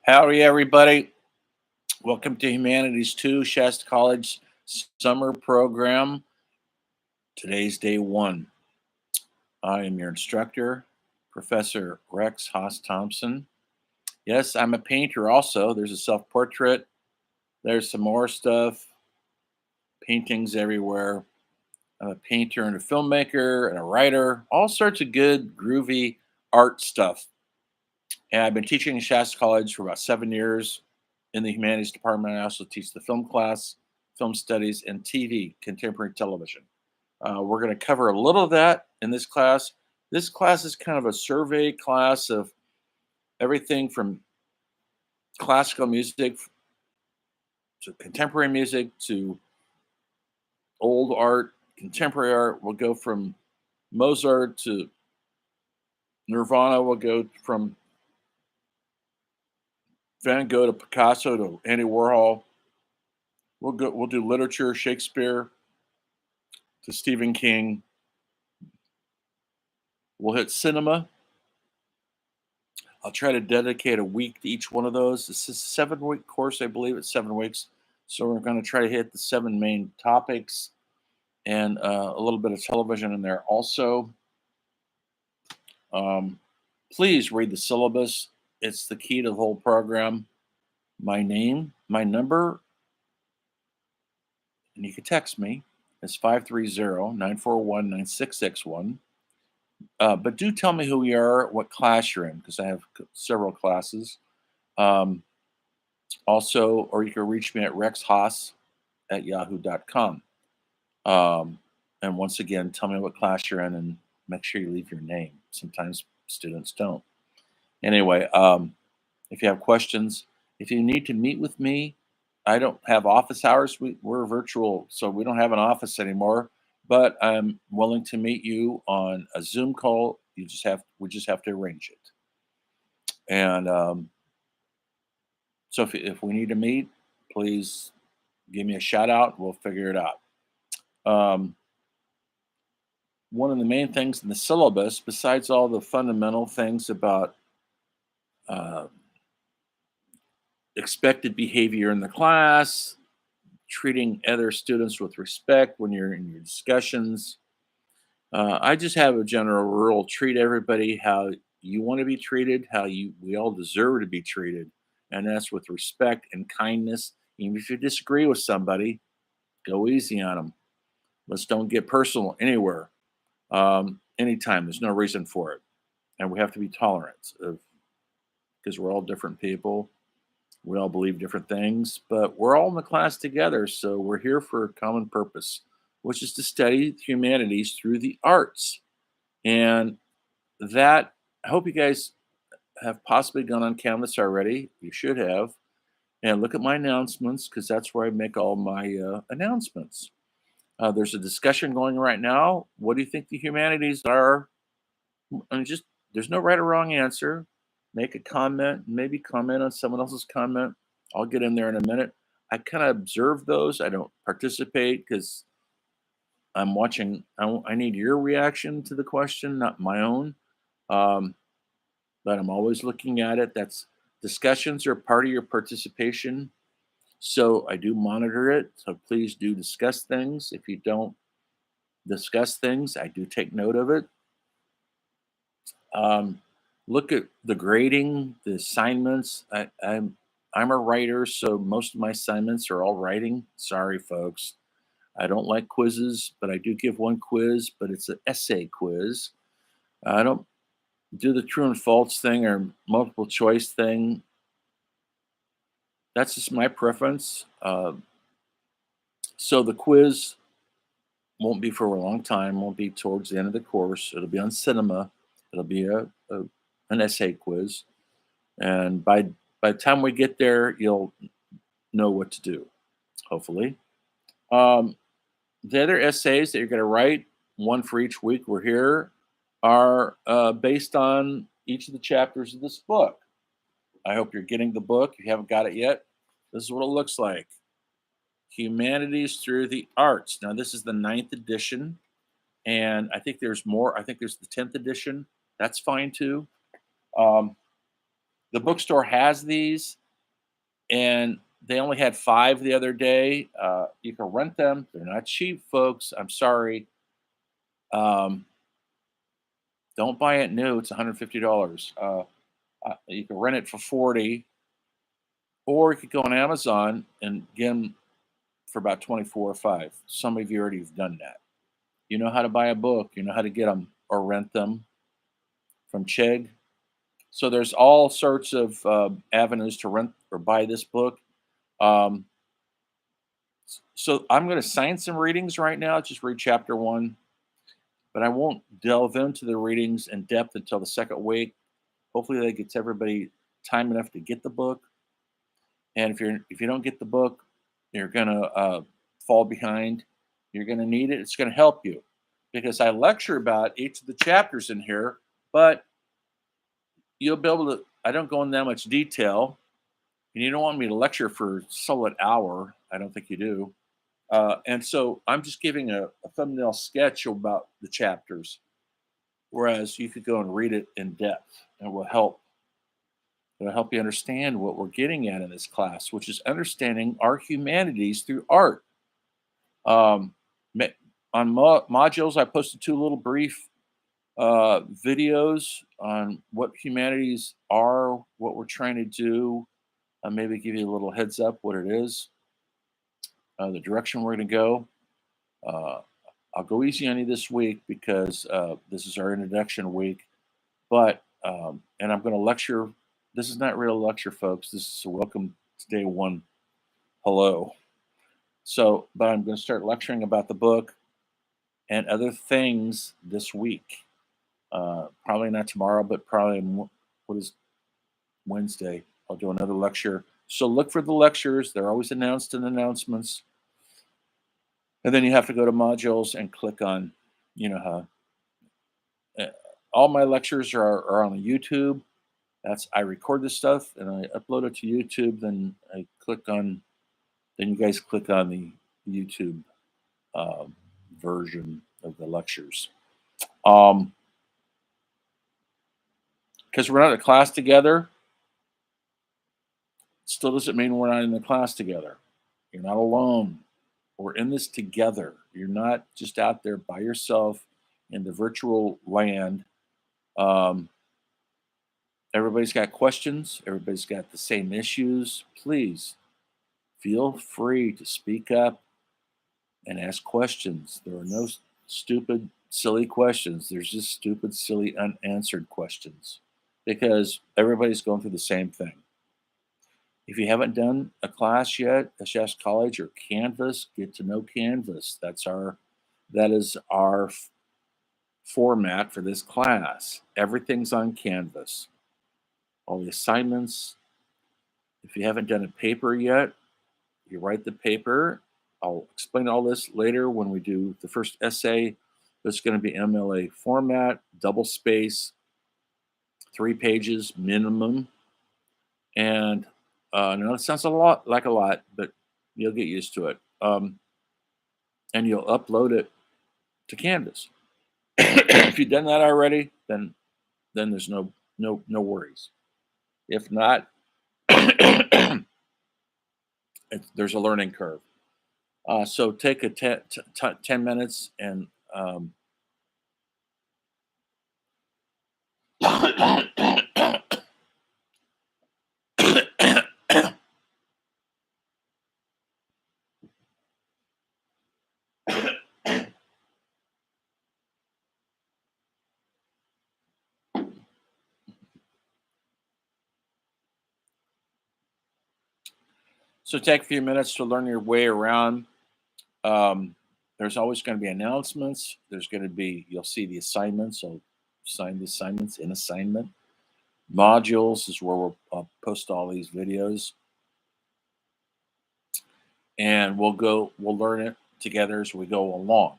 Howdy, everybody. Welcome to Humanities 2, Shasta College summer program. Today's day one. I am your instructor, Professor Rex Haas Thompson. Yes, I'm a painter also. There's a self portrait, there's some more stuff, paintings everywhere. I'm a painter and a filmmaker and a writer, all sorts of good, groovy art stuff. And I've been teaching at Shasta College for about 7 years in the humanities department. I also teach the film class, film studies, and TV, contemporary television. We're going to cover a little of that in this class. This class is kind of a survey class of everything from classical music to contemporary music to old art, contemporary art. We'll go from Mozart to Nirvana. We'll go from Van Gogh to Picasso to Andy Warhol. We'll do literature, Shakespeare to Stephen King. We'll hit cinema. I'll try to dedicate a week to each one of those. This is a 7-week course, I believe it's 7 weeks. So we're going to try to hit the 7 main topics and a little bit of television in there also. Please read the syllabus. It's the key to the whole program. My name, my number, and you can text me. It's 530-941-9661. But do tell me who you are, what class you're in, because I have several classes. Also, or you can reach me at rexhaas@yahoo.com. And once again, tell me what class you're in and make sure you leave your name. Sometimes students don't. Anyway, if you have questions, if you need to meet with me, I don't have office hours. We're virtual, so we don't have an office anymore. But I'm willing to meet you on a Zoom call. We just have to arrange it. And so if we need to meet, please give me a shout out. We'll figure it out. One of the main things in the syllabus, besides all the fundamental things about uh, expected behavior in the class, treating other students with respect when you're in your discussions. I just have a general rule: treat everybody how you want to be treated, we all deserve to be treated, and that's with respect and kindness. Even if you disagree with somebody, go easy on them. Let's don't get personal anywhere, anytime. There's no reason for it, and we have to be tolerant of because we're all different people. We all believe different things, but we're all in the class together, so we're here for a common purpose, which is to study humanities through the arts. And that, I hope you guys have possibly gone on Canvas already. You should have. And look at my announcements because that's where I make all my announcements. There's a discussion going right now. What do you think the humanities are? And just there's no right or wrong answer. Make a comment, maybe comment on someone else's comment. I'll get in there in a minute. I kind of observe those. I don't participate because I'm watching. I need your reaction to the question, not my own. Um, but I'm always looking at it. That's discussions are part of your participation. So I do monitor it. So please do discuss things. If you don't discuss things, I do take note of it. Look at the grading, the assignments. I'm a writer, so most of my assignments are all writing. Sorry, folks. I don't like quizzes, but I do give one quiz, but it's an essay quiz. I don't do the true and false thing or multiple choice thing. That's just my preference. So the quiz won't be for a long time. Won't be towards the end of the course. It'll be on cinema. It'll be an essay quiz, and by the time we get there, you'll know what to do. Hopefully, um, the other essays that you're going to write, one for each week we're here, are based on each of the chapters of this book. I hope you're getting the book. If you haven't got it yet, this is what it looks like. Humanities Through the Arts. Now, this is the 9th edition, and I think there's more. I think there's the 10th edition. That's fine too. Um, The bookstore has these, and they only had 5 the other day. You can rent them. They're not cheap, folks. I'm sorry. Um, don't buy it new. It's $150. You can rent it for 40, or you could go on Amazon and get them for about 24 or 5. Some of you already have done that. You know how to buy a book. You know how to get them or rent them from Chegg. So there's all sorts of avenues to rent or buy this book. Um, so I'm going to assign some readings right now. Just read chapter 1, but I won't delve into the readings in depth until the second week. Hopefully that gets everybody time enough to get the book. And if you don't get the book, you're gonna fall behind. You're gonna need it. It's gonna help you because I lecture about each of the chapters in here, but you'll be able to. I don't go in that much detail, and you don't want me to lecture for a solid hour. I don't think you do. And so I'm just giving a thumbnail sketch about the chapters, whereas you could go and read it in depth, and it will help. It'll help you understand what we're getting at in this class, which is understanding our humanities through art. Um, on modules, I posted 2 little brief videos on what humanities are, what we're trying to do, maybe give you a little heads up what it is, the direction we're going to go. Uh, I'll go easy on you this week because this is our introduction week, but and I'm going to lecture. This is not real lecture, folks. This is a welcome to day 1. Hello. So, but I'm going to start lecturing about the book and other things this week. Probably not tomorrow, but probably what is Wednesday? I'll do another lecture. So look for the lectures. They're always announced in announcements. And then you have to go to modules and click on, you know how. All my lectures are on the YouTube. I record this stuff and I upload it to YouTube. Then I click on. Then you guys click on the YouTube version of the lectures. Because we're not in a class together, still doesn't mean we're not in the class together. You're not alone. We're in this together. You're not just out there by yourself in the virtual land. Everybody's got questions. Everybody's got the same issues. Please feel free to speak up and ask questions. There are no stupid, silly questions. There's just stupid, silly, unanswered questions because everybody's going through the same thing. If you haven't done a class yet, SHS College or Canvas, get to know Canvas. That is our format for this class. Everything's on Canvas. All the assignments. If you haven't done a paper yet, you write the paper. I'll explain all this later when we do the first essay. It's going to be MLA format, double space, 3 pages minimum. And now it sounds like a lot, but you'll get used to it. And you'll upload it to Canvas. If you've done that already, then there's no worries. If not, there's a learning curve. So take a 10 minutes and so take a few minutes to learn your way around. There's always going to be announcements. You'll see the assignments. So sign the assignments in assignment. Modules is where we'll post all these videos. And we'll learn it together as we go along.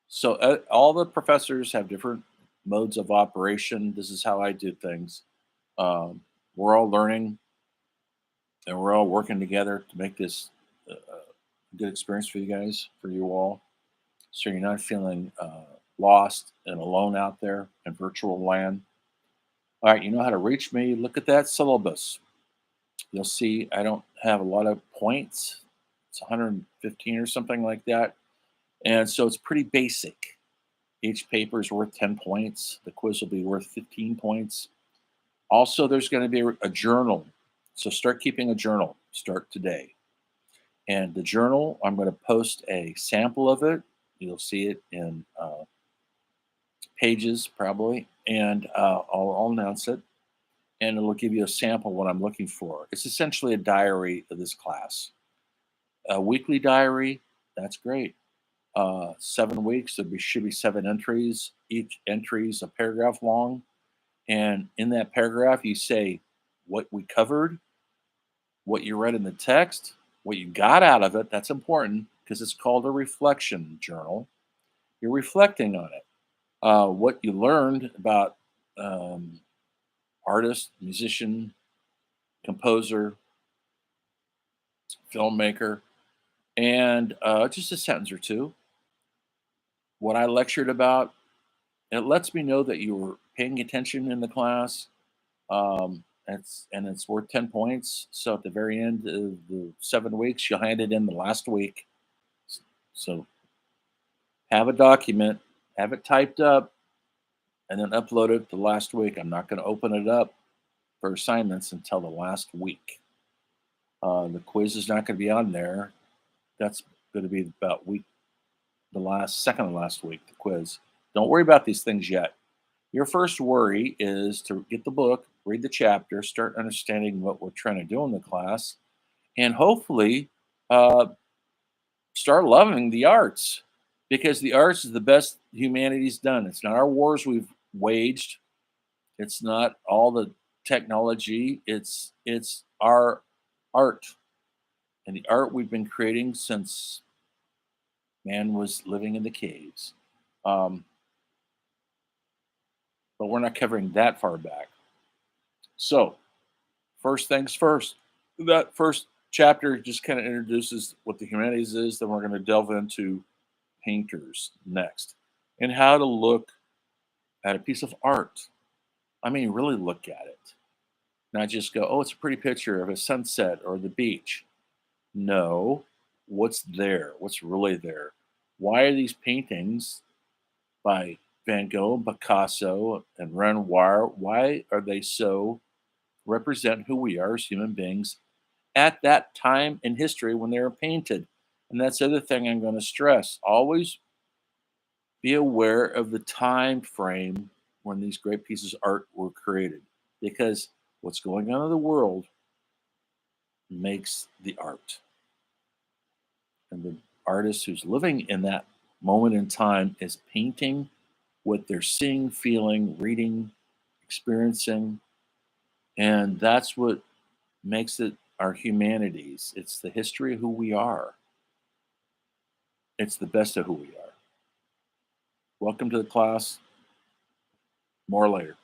So all the professors have different modes of operation. This is how I do things. We're all learning and we're all working together to make this a good experience for you guys, for you all. So you're not feeling lost and alone out there in virtual land. All right, you know how to reach me. Look at that syllabus. You'll see I don't have a lot of points. It's 115 or something like that. And so it's pretty basic. Each paper is worth 10 points. The quiz will be worth 15 points. Also, there's going to be a journal. So start keeping a journal. Start today. And the journal, I'm going to post a sample of it. You'll see it in pages probably, and I'll announce it. And it'll give you a sample of what I'm looking for. It's essentially a diary of this class. A weekly diary, that's great. 7 weeks, should be 7 entries. Each entry is a paragraph long. And in that paragraph, you say what we covered, what you read in the text, what you got out of it. That's important because it's called a reflection journal. You're reflecting on it. What you learned about um, artist, musician, composer, filmmaker, and just a sentence or two. What I lectured about, it lets me know that you were paying attention in the class. It's worth 10 points. So at the very end of the 7 weeks, you'll hand it in the last week. So have a document, have it typed up, and then upload it the last week. I'm not going to open it up for assignments until the last week. The quiz is not going to be on there. That's going to be about the second to last week, the quiz. Don't worry about these things yet. Your first worry is to get the book, read the chapter, start understanding what we're trying to do in the class, and hopefully uh, start loving the arts because the arts is the best humanity's done. It's not our wars we've waged. It's not all the technology. It's our art and the art we've been creating since man was living in the caves. Um, but we're not covering that far back. So, first things first. That first chapter just kind of introduces what the humanities is. Then we're going to delve into painters next and how to look at a piece of art. I mean, really look at it, not just go, oh, it's a pretty picture of a sunset or the beach. No, what's there? What's really there? Why are these paintings by Van Gogh, Picasso, and Renoir, why are they so represent who we are as human beings at that time in history when they were painted? And that's the other thing I'm going to stress. Always be aware of the time frame when these great pieces of art were created, because what's going on in the world makes the art. And the artist who's living in that moment in time is painting what they're seeing, feeling, reading, experiencing. And that's what makes it our humanities. It's the history of who we are, it's the best of who we are. Welcome to the class. More later.